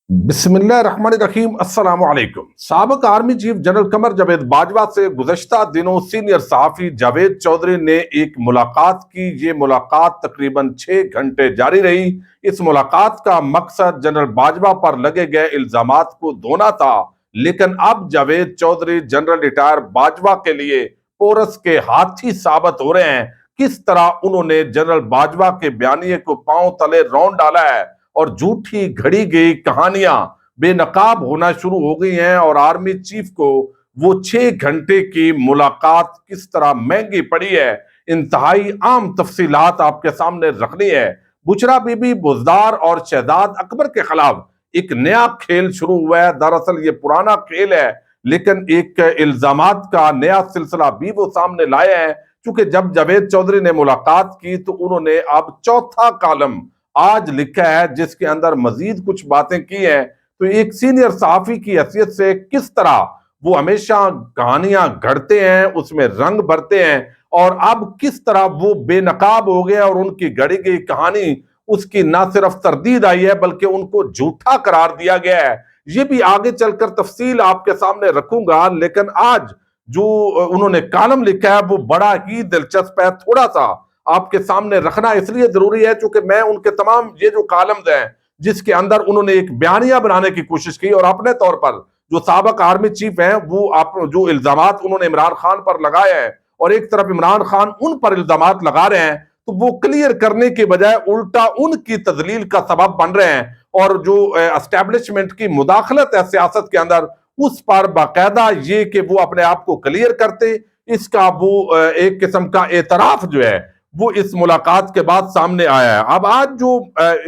बिस्मिल्लाहिर्रहमानिर्रहीम। अस्सलाम वालेकुम। साबिक army chief general Qamar Javed Bajwa से गुज़श्ता दिनों सीनियर सहाफ़ी जावेद चौधरी ने एक मुलाकात की। ये मुलाकात तकरीबन 6 घंटे जारी रही। इस मुलाकात का मकसद जनरल बाजवा पर लगे गए इल्जामात को धोना था, लेकिन अब जावेद चौधरी जनरल रिटायर बाजवा के लिए पोरस के हाथी साबित हो रहे हैं। किस तरह उन्होंने जनरल बाजवा के बयानिए को पांव तले रौंद डाला है और झूठी घड़ी गई कहानियां बेनकाब होना शुरू हो गई हैं, और आर्मी चीफ को वो 6 घंटे की मुलाकात किस तरह महंगी पड़ी है, इंतहाई आम तफसीलात आपके सामने रखनी है। बुशरा बीबी बुजदार और शहजाद अकबर के खिलाफ एक नया खेल शुरू हुआ है। दरअसल ये पुराना खेल है, लेकिन एक इल्जामात का नया सिलसिला भी वो सामने लाए हैं। क्योंकि जब जावेद चौधरी ने मुलाकात की तो उन्होंने अब चौथा कॉलम आज लिखा है, जिसके अंदर मजीद कुछ बातें की हैं। तो एक सीनियर सहाफी की हैसियत से किस तरह वो हमेशा कहानियां घड़ते हैं, उसमें रंग भरते हैं, और अब किस तरह वो बेनकाब हो गए और उनकी गढ़ी गई कहानी उसकी ना सिर्फ तरदीद आई है बल्कि उनको झूठा करार दिया गया है। ये भी आगे चलकर तफसील आपके सामने रखूंगा, लेकिन आज जो उन्होंने कॉलम लिखा है वो बड़ा ही दिलचस्प है। थोड़ा सा आपके सामने रखना इसलिए जरूरी है क्योंकि मैं उनके तमाम ये जो कॉलम्स हैं जिसके अंदर उन्होंने एक बयानिया बनाने की कोशिश की, और अपने तौर पर जो साबिक आर्मी चीफ हैं वो आप जो इल्जामात उन्होंने इमरान खान पर लगाए हैं और एक तरफ इमरान खान उन पर इल्जामात लगा रहे हैं, तो वो क्लियर करने के बजाय उल्टा उनकी तजलील का सबब बन रहे हैं, और जो एस्टेब्लिशमेंट की मुदाखलत है सियासत के अंदर उस पर बाकायदा ये कि वो अपने आप को क्लियर करते, इसका वो एक किस्म का एतराफ जो है वो इस मुलाकात के बाद सामने आया है। अब आज जो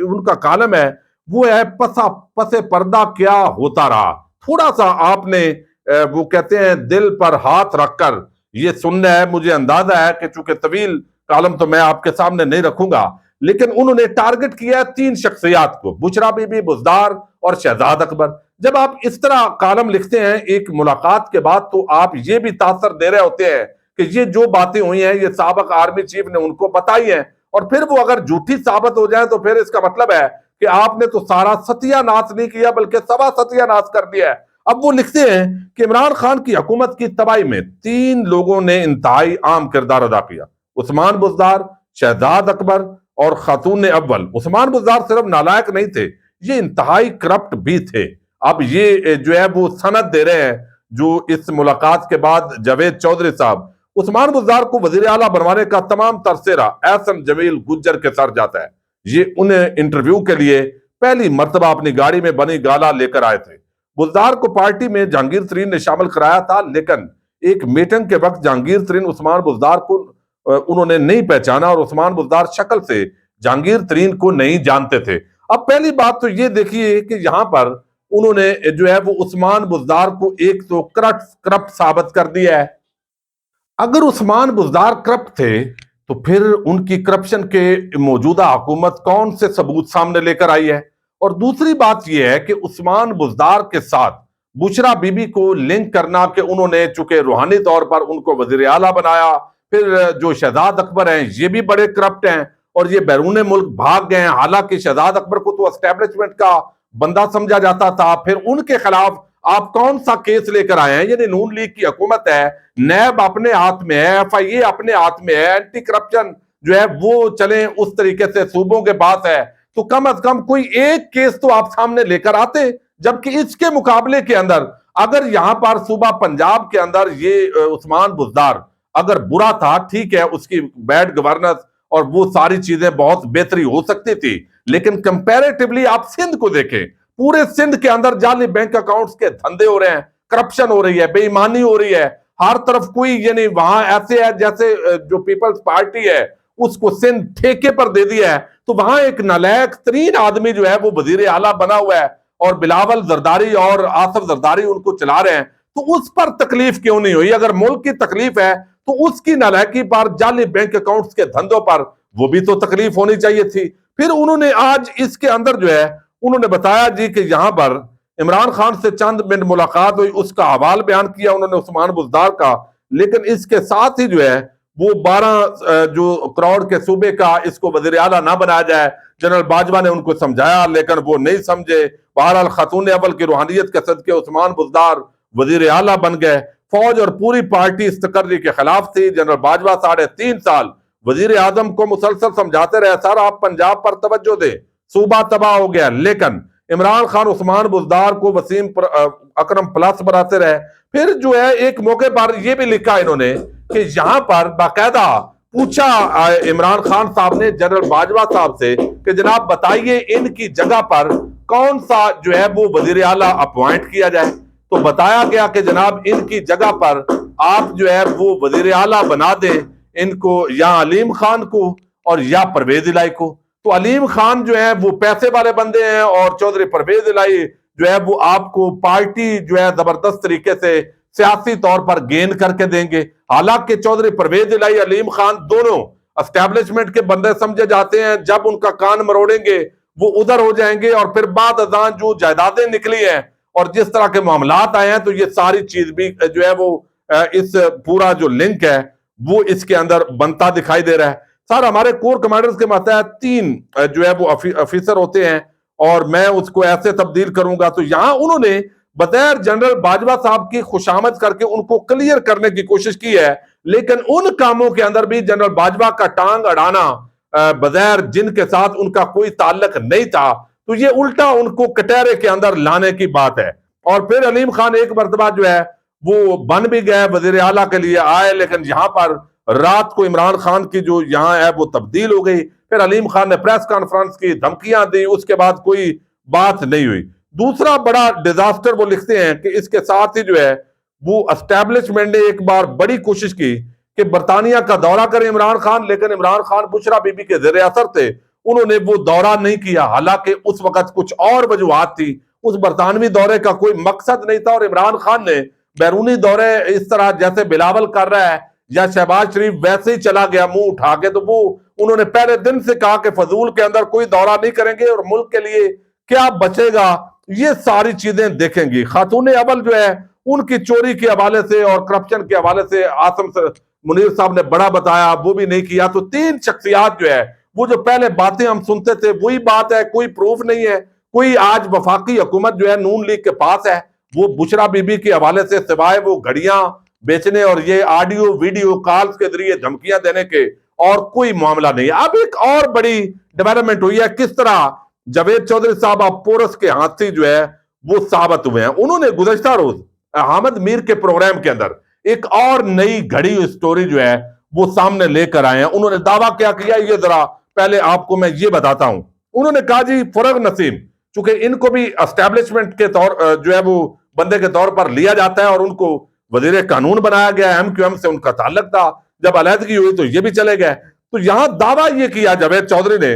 उनका कॉलम है वो है पसे पर्दा क्या होता रहा। थोड़ा सा आपने वो कहते हैं दिल पर हाथ रखकर ये सुनना है। मुझे अंदाजा है कि चूंकि तवील कॉलम तो मैं आपके सामने नहीं रखूंगा, लेकिन उन्होंने टारगेट किया है 3 शख्सियात को, बुशरा बीबी बुजदार और शहजाद अकबर। जब आप इस तरह कॉलम लिखते हैं एक मुलाकात के बाद तो आप ये भी तासर दे रहे होते हैं कि ये जो बातें हुई हैं ये साबिक आर्मी चीफ ने उनको बताई हैं, और फिर वो अगर झूठी साबित हो जाए तो फिर इसका मतलब है कि आपने तो सारा सत्यानाश नहीं किया बल्कि सवा सत्यानाश कर दिया है। अब वो लिखते हैं कि इमरान खान की हुकूमत की तबाही में 3 लोगों ने इंतहाई आम किरदार अदा किया, उस्मान बुजदार, शहजाद अकबर और खातून अव्वल। उस्मान बुजदार सिर्फ नालायक नहीं थे, ये इंतहाई करप्ट भी थे। अब ये जो है वो सनद दे रहे हैं जो इस मुलाकात के बाद जावेद चौधरी साहब, उस्मान बुजदार को वजीर आला बनवाने का तमाम तरसेरा एहसन जमील गुज्जर के सर जाता है। ये उन्हें इंटरव्यू के लिए पहली मर्तबा अपनी गाड़ी में बनी गाला लेकर आए थे। बुजदार को पार्टी में जहांगीर तरीन ने शामिल कराया था, लेकिन एक मीटिंग के वक्त जहांगीर तरीन उस्मान बुजदार को उन्होंने नहीं पहचाना और उस्मान बुजदार शक्ल से जहांगीर तरीन को नहीं जानते थे। अब पहली बात तो ये देखिए कि यहाँ पर उन्होंने जो है वो उस्मान बुजदार को एक तो करप्ट साबित कर दिया है। अगर उस्मान बुजदार करप्ट थे तो फिर उनकी करप्शन के मौजूदा हुकूमत कौन से सबूत सामने लेकर आई है। और दूसरी बात यह है कि उस्मान बुजदार के साथ बुशरा बीबी को लिंक करना कि उन्होंने चूंकि रूहानी तौर पर उनको वजीर आला बनाया, फिर जो शहजाद अकबर हैं ये भी बड़े करप्ट हैं और ये बैरून मुल्क भाग गए हैं। हालांकि शहजाद अकबर को तो एस्टेब्लिशमेंट का बंदा समझा जाता था, फिर उनके खिलाफ आप कौन सा केस लेकर आए हैं। यानी नून लीग की हुकूमत है, नैब अपने हाथ में है, FIA अपने हाथ में है, एंटी करप्शन जो है वो चले उस तरीके से सूबों के पास है, तो कम अज कम कोई एक केस तो आप सामने लेकर आते। जबकि इसके मुकाबले के अंदर अगर यहां पर सूबा पंजाब के अंदर ये उस्मान बुजदार अगर बुरा था, ठीक है, उसकी बैड गवर्नेंस और वो सारी चीजें बहुत बेहतरी हो सकती थी, लेकिन कंपैरेटिवली आप सिंध को देखें, पूरे सिंध के अंदर जाली बैंक अकाउंट्स के धंधे हो रहे हैं, करप्शन हो रही है, बेईमानी हो रही है हर तरफ। कोई यानी वहां ऐसे है जैसे जो पीपल्स पार्टी है उसको सिंध ठेके पर दे दिया है, तो वहां एक नालायक तरीन आदमी जो है वो वजीर आला बना हुआ है और बिलावल जरदारी और आसिफ जरदारी उनको चला रहे हैं। तो उस पर तकलीफ क्यों नहीं हुई? अगर मुल्क की तकलीफ है तो उसकी नालायकी पर, जाली बैंक अकाउंट्स के धंधों पर वो भी तो तकलीफ होनी चाहिए थी। फिर उन्होंने आज इसके अंदर जो है उन्होंने बताया जी कि यहां पर इमरान खान से चंद मिनट मुलाकात हुई, उसका हवाल बयान किया उन्होंने उस्मान बुजदार का, लेकिन इसके साथ ही जो है وہ 12 جو کروڑ کے صوبے کا اس کو وزیر اعلیٰ نہ بنایا جائے. جنرل باجوہ نے ان کو سمجھایا لیکن وہ نہیں سمجھے. بہرحال خاتون اول کی روحانیت کے صدقے عثمان بزدار وزیر اعلیٰ بن گئے. فوج اور پوری پارٹی اس تقرری کے خلاف تھی. جنرل باجوہ 3.5 سال وزیر اعظم کو مسلسل سمجھاتے رہے سر آپ پنجاب پر توجہ دیں، صوبہ تباہ ہو گیا. لیکن عمران خان عثمان بزدار کو وسیم اکرم پلس بناتے رہے. پھر جو ہے ایک موقع پر یہ بھی لکھا انہوں نے کہ یہاں پر باقاعدہ پوچھا عمران خان صاحب نے جنرل باجوہ صاحب سے کہ جناب بتائیے ان کی جگہ پر کون سا جو ہے وہ وزیر اعلیٰ اپوائنٹ کیا جائے. تو بتایا گیا کہ جناب ان کی جگہ پر آپ جو ہے وہ وزیر اعلیٰ بنا دیں ان کو، یا علیم خان کو اور یا پرویز الہی کو. تو علیم خان جو ہے وہ پیسے والے بندے ہیں اور چودھری پرویز الہی جو ہے وہ آپ کو پارٹی جو ہے زبردست طریقے سے سیاسی طور پر گین کر کے دیں گے. حالانکہ چودھری پرویز الہی علیم خان دونوں اسٹیبلشمنٹ کے بندے سمجھے جاتے ہیں. جب ان کا کان مروڑیں گے وہ ادھر ہو جائیں گے. اور پھر بعد ازاں جو جائیدادیں نکلی ہیں اور جس طرح کے معاملات آئے ہیں تو یہ ساری چیز بھی جو ہے وہ اس پورا جو لنک ہے وہ اس کے اندر بنتا دکھائی دے رہا ہے. سر ہمارے کور کمانڈرز کے ماتحت 3 جو ہے وہ افیسر ہوتے ہیں اور میں اس کو ایسے تبدیل کروں گا. تو یہاں انہوں نے بغیر جنرل باجوہ صاحب کی خوشامد کر کے ان کو کلیئر کرنے کی کوشش کی ہے، لیکن ان کاموں کے اندر بھی جنرل باجوہ کا ٹانگ اڑانا بغیر جن کے ساتھ ان کا کوئی تعلق نہیں تھا تو یہ الٹا ان کو کٹہرے کے اندر لانے کی بات ہے. اور پھر علیم خان ایک مرتبہ جو ہے وہ بن بھی گئے وزیر اعلیٰ کے لیے آئے، لیکن یہاں پر رات کو عمران خان کی جو یہاں ہے وہ تبدیل ہو گئی. پھر علیم خان نے پریس کانفرنس کی، دھمکیاں دی، اس کے بعد کوئی بات نہیں ہوئی. دوسرا بڑا ڈیزاسٹر وہ لکھتے ہیں کہ اس کے ساتھ ہی جو ہے وہ اسٹیبلشمنٹ نے ایک بار بڑی کوشش کی کہ برطانیہ کا دورہ کرے عمران خان، لیکن عمران خان بشرا بی بی کے زیر اثر تھے، انہوں نے وہ دورہ نہیں کیا. حالانکہ اس وقت کچھ اور وجوہات تھی، اس برطانوی دورے کا کوئی مقصد نہیں تھا. اور عمران خان نے بیرونی دورے اس طرح جیسے بلاول کر رہا ہے یا شہباز شریف ویسے ہی چلا گیا منہ اٹھا کے، تو وہ انہوں نے پہلے دن سے کہا کہ فضول کے اندر کوئی دورہ نہیں کریں گے اور ملک کے لیے کیا بچے گا یہ ساری چیزیں دیکھیں گی. خاتون اول جو ہے ان کی چوری کے حوالے سے اور کرپشن کے حوالے سے عاصم منیر صاحب نے بڑا بتایا، وہ بھی نہیں کیا. تو 3 شخصیات جو ہے وہ جو پہلے باتیں ہم سنتے تھے وہی بات ہے، کوئی پروف نہیں ہے. کوئی آج وفاقی حکومت جو ہے نون لیگ کے پاس ہے، وہ بشرا بی بی کے حوالے سے سوائے وہ گھڑیاں بیچنے اور یہ آڈیو ویڈیو کالز کے ذریعے دھمکیاں دینے کے اور کوئی معاملہ نہیں ہے. اب ایک اور بڑی ڈیولپمنٹ ہوئی ہے، کس طرح جاوید چودھری صاحب آپ پورس کے ہاتھی جو ہے وہ ثابت ہوئے ہیں. انہوں نے گزشتہ روز حامد میر کے پروگرام کے اندر ایک اور نئی گھڑی ہوئی سٹوری جو ہے وہ سامنے لے کر آئے ہیں. انہوں نے دعویٰ کیا کیا یہ ذرا پہلے آپ کو میں یہ بتاتا ہوں. انہوں نے کہا جی فرغ نسیم چونکہ ان کو بھی اسٹیبلشمنٹ کے طور جو ہے وہ بندے کے طور پر لیا جاتا ہے اور ان کو وزیر قانون بنایا گیا، ایم کیو ایم سے ان کا تعلق تھا، جب علیحدگی ہوئی تو یہ بھی چلے گئے. تو یہاں دعویٰ یہ کیا جاوید چودھری نے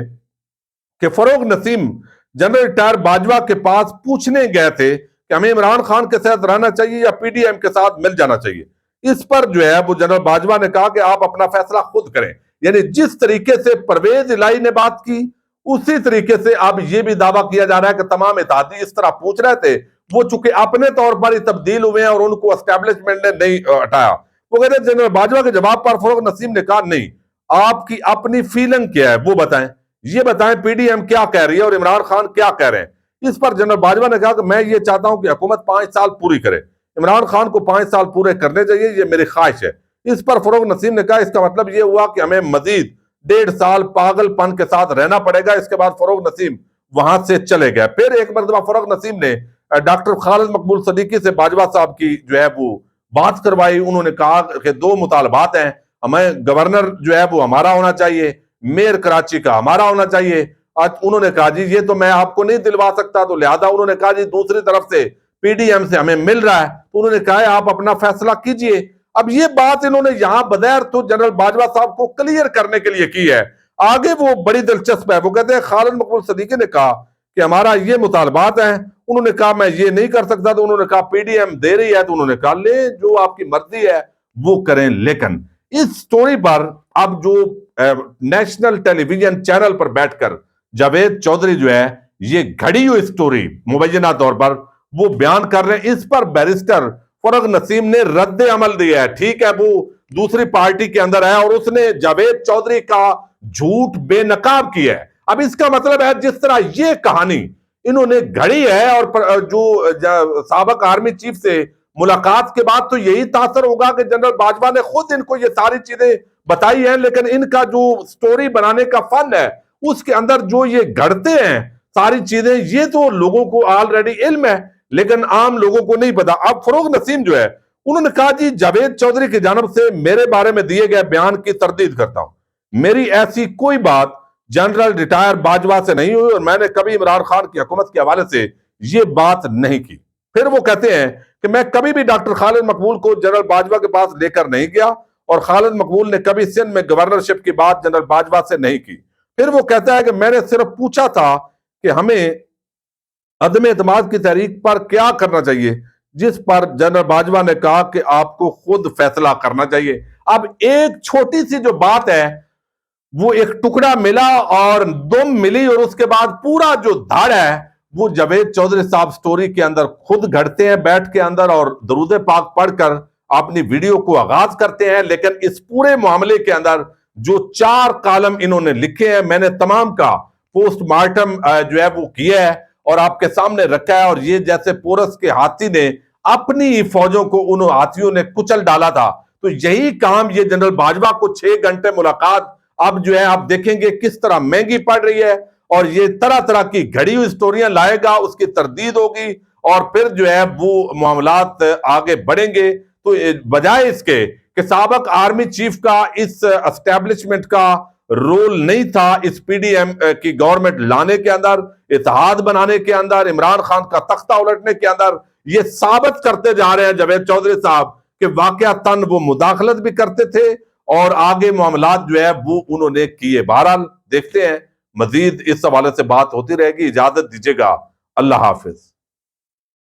کہ فروغ نسیم جنرل ریٹائر باجوہ کے پاس پوچھنے گئے تھے کہ ہمیں عمران خان کے ساتھ رہنا چاہیے یا پی ڈی ایم کے ساتھ مل جانا چاہیے. اس پر جو ہے وہ جنرل باجوہ نے کہا کہ آپ اپنا فیصلہ خود کریں. یعنی جس طریقے سے پرویز الہی نے بات کی اسی طریقے سے اب یہ بھی دعویٰ کیا جا رہا ہے کہ تمام اتحادی اس طرح پوچھ رہے تھے، وہ چونکہ اپنے طور پر ہی تبدیل ہوئے ہیں اور ان کو اسٹیبلشمنٹ نے نہیں ہٹایا. وہ کہتے ہیں جنرل باجوہ کے جواب پر فروغ نسیم نے کہا نہیں، آپ کی اپنی فیلنگ کیا ہے وہ بتائیں، یہ بتائیں پی ڈی ایم کیا کہہ رہی ہے اور عمران خان کیا کہہ رہے ہیں. اس پر جنرل باجوہ نے کہا کہ میں یہ چاہتا ہوں کہ حکومت 5 سال پوری کرے، عمران خان کو 5 سال پورے کرنے چاہیے، یہ میری خواہش ہے. اس پر فروغ نسیم نے کہا اس کا مطلب یہ ہوا کہ ہمیں مزید 1.5 سال پاگل پن کے ساتھ رہنا پڑے گا. اس کے بعد فروغ نسیم وہاں سے چلے گئے. پھر ایک مرتبہ فروغ نسیم نے ڈاکٹر خالد مقبول صدیقی سے باجوہ صاحب کی جو ہے وہ بات کروائی. انہوں نے کہا کہ 2 مطالبات ہیں، ہمیں گورنر جو ہے وہ ہمارا ہونا چاہیے، میئر کراچی کا ہمارا ہونا چاہیے. انہوں نے کہا جی یہ تو میں آپ کو نہیں دلوا سکتا، تو لہذا انہوں نے کہا جی دوسری طرف سے پی ڈی ایم سے ہمیں مل رہا ہے. تو انہوں نے کہا آپ اپنا فیصلہ کیجئے. اب یہ بات انہوں نے یہاں بغیر تو جنرل باجوہ صاحب کو کلیئر کرنے کے لیے کی ہے. آگے وہ بڑی دلچسپ ہے، وہ کہتے ہیں خالد مقبول صدیقی نے کہا کہ ہمارا یہ مطالبات ہیں. انہوں نے کہا میں یہ نہیں کر سکتا. تو انہوں نے کہا پی ڈی ایم دے رہی ہے، تو انہوں نے کہا لے جو آپ کی مرضی ہے وہ کریں. لیکن اس سٹوری پر اب جو نیشنل ٹیلی ویژن چینل پر بیٹھ کر جاوید چودھری جو ہے یہ گھڑی ہوئی سٹوری مبینہ طور پر وہ بیان کر رہے ہیں، اس پر بیرسٹر फरग नसीम ने रद्द अमल दिया है। ठीक है, वो दूसरी पार्टी के अंदर है और उसने जावेद चौधरी का झूठ बेनकाब किया है। अब इसका मतलब है जिस तरह ये कहानी इन्होंने घड़ी है और जो साबिक आर्मी चीफ से मुलाकात के बाद तो यही तासर होगा कि जनरल बाजवा ने खुद इनको ये सारी चीजें बताई हैं, लेकिन इनका जो स्टोरी बनाने का फन है उसके अंदर जो ये घड़ते हैं सारी चीजें, ये तो लोगों को ऑलरेडी इल्म है लेकिन आम लोगों को नहीं पता। अब फरोग नसीम जो है उन्होंने कहा जी जावेद चौधरी की जानब से मेरे बारे में दिए गए बयान की तरदीद करता हूं। मेरी ऐसी कोई बात जनरल रिटायर बाजवा से नहीं हुई और मैंने कभी इमरान खान की हुकूमत के हवाले से ये बात नहीं की। फिर वो कहते हैं कि मैं कभी भी डॉक्टर खालिद मकबूल को जनरल बाजवा के पास लेकर नहीं गया और खालिद मकबूल ने कभी सिंध में गवर्नरशिप की बात जनरल बाजवा से नहीं की। फिर वो कहता है कि मैंने सिर्फ पूछा था कि हमें अदम एतमाद की तहरीक पर क्या करना चाहिए, जिस पर जनरल बाजवा ने कहा कि आपको खुद फैसला करना चाहिए। अब एक छोटी सी जो बात है वो एक टुकड़ा मिला और दुम मिली और उसके बाद पूरा जो धड़ है वो जावेद चौधरी साहब स्टोरी के अंदर खुद घड़ते हैं बैठ के अंदर और दरूद पाक पढ़कर अपनी वीडियो को आगाज करते हैं। लेकिन इस पूरे मामले के अंदर जो 4 कॉलम इन्होंने लिखे हैं, मैंने तमाम का पोस्टमार्टम जो है वो किया है और आपके सामने रखा है। और ये जैसे पोरस के हाथी ने अपनी फौजों को उन हाथियों ने कुचल डाला था, तो यही काम ये जनरल बाजवा को 6 घंटे मुलाकात अब जो है आप देखेंगे किस तरह महंगी पड़ रही है और ये तरह तरह की घड़ी हुई स्टोरियां लाएगा, उसकी तरदीद होगी और फिर जो है वो मामलात आगे बढ़ेंगे। तो बजाय इसके कि साबिक आर्मी चीफ का इस एस्टेब्लिशमेंट का रोल नहीं था इस पीडीएम की गवर्नमेंट लाने के अंदर, इत्तेहाद बनाने के अंदर, इमरान खान का तख्ता उलटने के अंदर, ये साबित करते जा रहे हैं जावेद चौधरी साहब कि वाकयातन वो मुदाखलत भी करते थे और आगे मामलात जो है वो उन्होंने किए। बहरहाल देखते हैं, मजीद इस हवाले से बात होती रहेगी। इजाजत दीजिएगा, अल्लाह हाफिज।